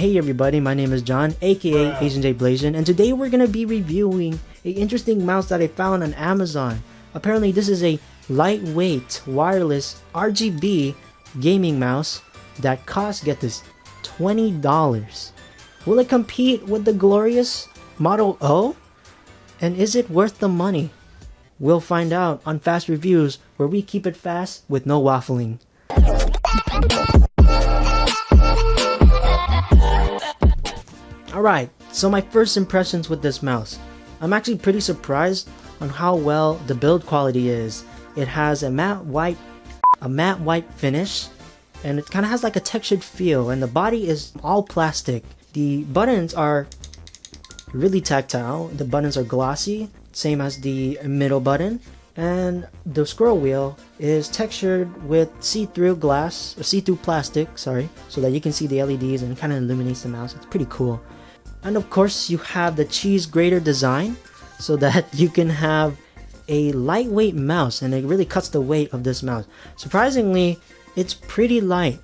Hey everybody, my name is John, aka Asian J Blasian, and today we're gonna be reviewing an interesting mouse that I found on Amazon. Apparently this is a lightweight, wireless, RGB gaming mouse that costs, get this, $20. Will it compete with the glorious Model O? And is it worth the money? We'll find out on Fast Reviews, where we keep it fast with no waffling. Alright, so my first impressions with this mouse. I'm actually pretty surprised on how well the build quality is. It has a matte white finish, and it kind of has like a textured feel, and the body is all plastic. The buttons are really tactile. The buttons are glossy, same as the middle button, and the scroll wheel is textured with see-through glass, or see-through plastic, sorry, so that you can see the LEDs and it kind of illuminates the mouse. It's pretty cool. And of course you have the cheese grater design so that you can have a lightweight mouse, and it really cuts the weight of this mouse. Surprisingly, it's pretty light.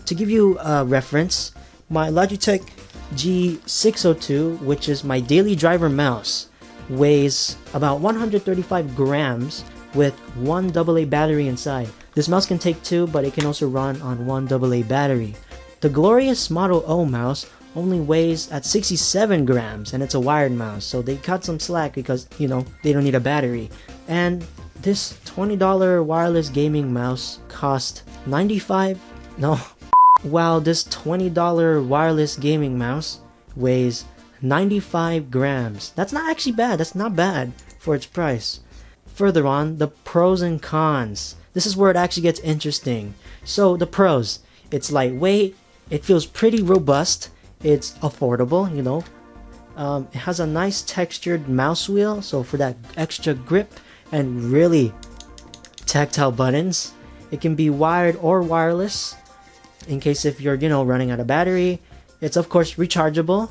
To give you a reference, my Logitech G602, which is my daily driver mouse, weighs about 135 grams with one AA battery inside. This mouse can take two, but it can also run on one AA battery. The glorious Model O mouse only weighs at 67 grams, and it's a wired mouse, so they cut some slack because, you know, they don't need a battery. And this $20 wireless gaming mouse cost while this $20 wireless gaming mouse weighs 95 grams. That's not actually bad. That's not bad for its price. Further on, the pros and cons. This is where it actually gets interesting. So the pros: it's lightweight, it feels pretty robust, it's affordable, you know. It has a nice textured mouse wheel, so for that extra grip, and really tactile buttons. It can be wired or wireless in case if you're, you know, running out of battery. It's of course rechargeable,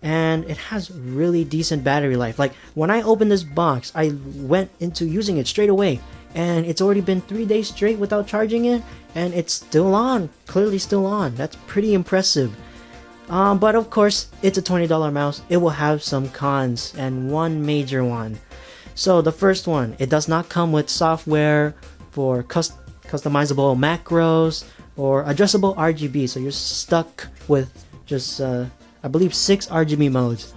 and it has really decent battery life. Like when I opened this box, I went into using it straight away, and it's already been 3 days straight without charging it, and it's still on, clearly still on. That's pretty impressive. But of course, it's a $20 mouse. It will have some cons, and one major one. So the first one, it does not come with software for customizable macros or addressable RGB, so you're stuck with just, I believe, 6 RGB modes.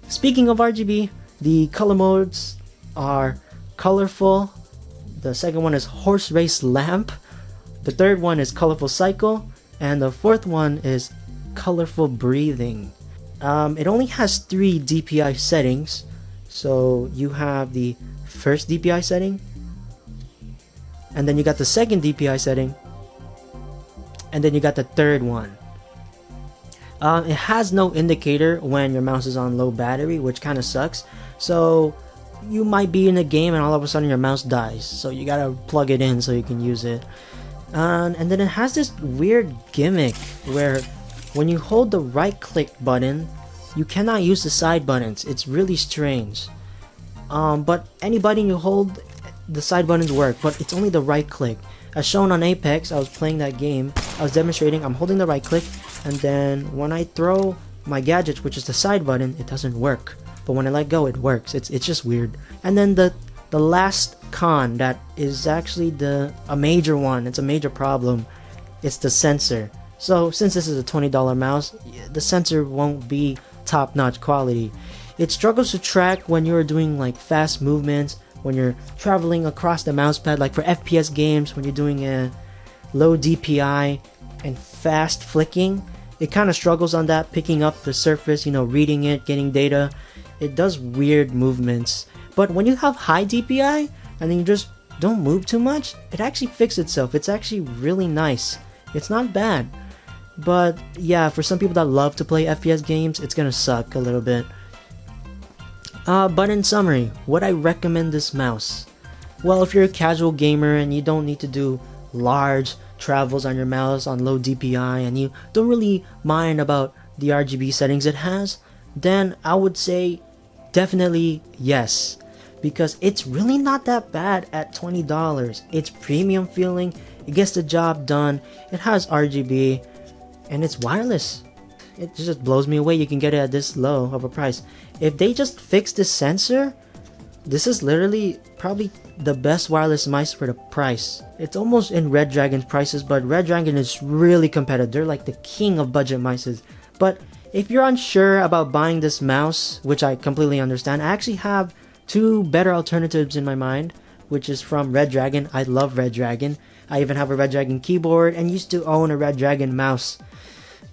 Speaking of RGB, the color modes are colorful. The second one is horse race lamp. The third one is colorful cycle, and the fourth one is colorful breathing. It only has 3 DPI settings. So you have the first DPI setting, and then you got the second DPI setting, and then you got the third one. It has no indicator when your mouse is on low battery, which kind of sucks. So you might be in a game and all of a sudden your mouse dies, so you gotta plug it in so you can use it. And then it has this weird gimmick where when you hold the right click button, you cannot use the side buttons. It's really strange. But any button you hold, the side buttons work, but it's only the right click. As shown on Apex, I was playing that game, I was demonstrating, I'm holding the right click, and then when I throw my gadget, which is the side button, it doesn't work. But when I let go, it works. It's just weird. And then the last con that is actually a major one, it's a major problem, it's the sensor. So since this is a $20 mouse, the sensor won't be top-notch quality. It struggles to track when you're doing like fast movements, when you're traveling across the mousepad, like for FPS games, when you're doing a low DPI and fast flicking. It kind of struggles on that, picking up the surface, you know, reading it, getting data. It does weird movements. But when you have high DPI and then you just don't move too much, it actually fixes itself. It's actually really nice. It's not bad. But yeah, for some people that love to play FPS games, it's gonna suck a little bit. But in summary, would I recommend this mouse? Well, if you're a casual gamer and you don't need to do large travels on your mouse on low DPI, and you don't really mind about the RGB settings it has, then I would say definitely yes, because it's really not that bad at $20. It's premium feeling, it gets the job done, it has RGB, and it's wireless. It just blows me away you can get it at this low of a price. If they just fix this sensor, this is literally probably the best wireless mice for the price. It's almost in Red Dragon's prices, but Red Dragon is really competitive. They're like the king of budget mices. But if you're unsure about buying this mouse, which I completely understand, I actually have two better alternatives in my mind, which is from Red Dragon. I love Red Dragon. I even have a Red Dragon keyboard and used to own a Red Dragon mouse.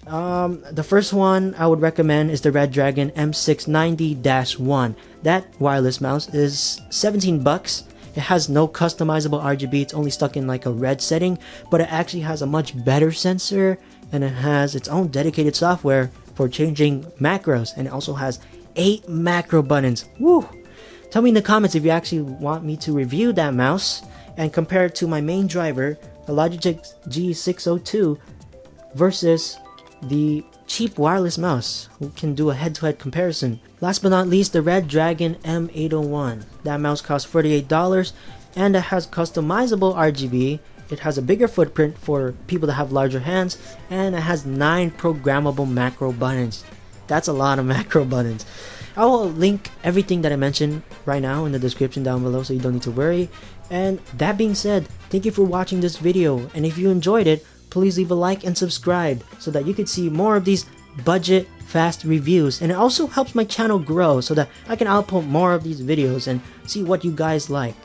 The first one I would recommend is the Red Dragon M690-1. That wireless mouse is 17 bucks. It has no customizable RGB. It's only stuck in like a red setting, but it actually has a much better sensor, and it has its own dedicated software for changing macros, and it also has 8 macro buttons. Woo! Tell me in the comments if you actually want me to review that mouse and compare it to my main driver, the Logitech G602, versus the cheap wireless mouse. We can do a head-to-head comparison. Last but not least, the Red Dragon M801. That mouse costs $48 and it has customizable RGB. It has a bigger footprint for people that have larger hands, and it has 9 programmable macro buttons. That's a lot of macro buttons. I will link everything that I mentioned right now in the description down below, so you don't need to worry. And that being said, thank you for watching this video, and if you enjoyed it, please leave a like and subscribe so that you could see more of these budget fast reviews, and it also helps my channel grow so that I can output more of these videos and see what you guys like.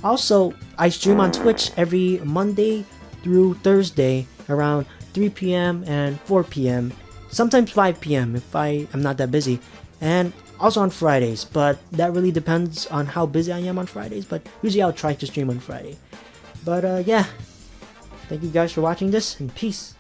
Also, I stream on Twitch every Monday through Thursday around 3 p.m. and 4 p.m. Sometimes 5 p.m. if I am not that busy, and also on Fridays, but that really depends on how busy I am on Fridays, but usually I'll try to stream on Friday. But yeah, thank you guys for watching this, and peace.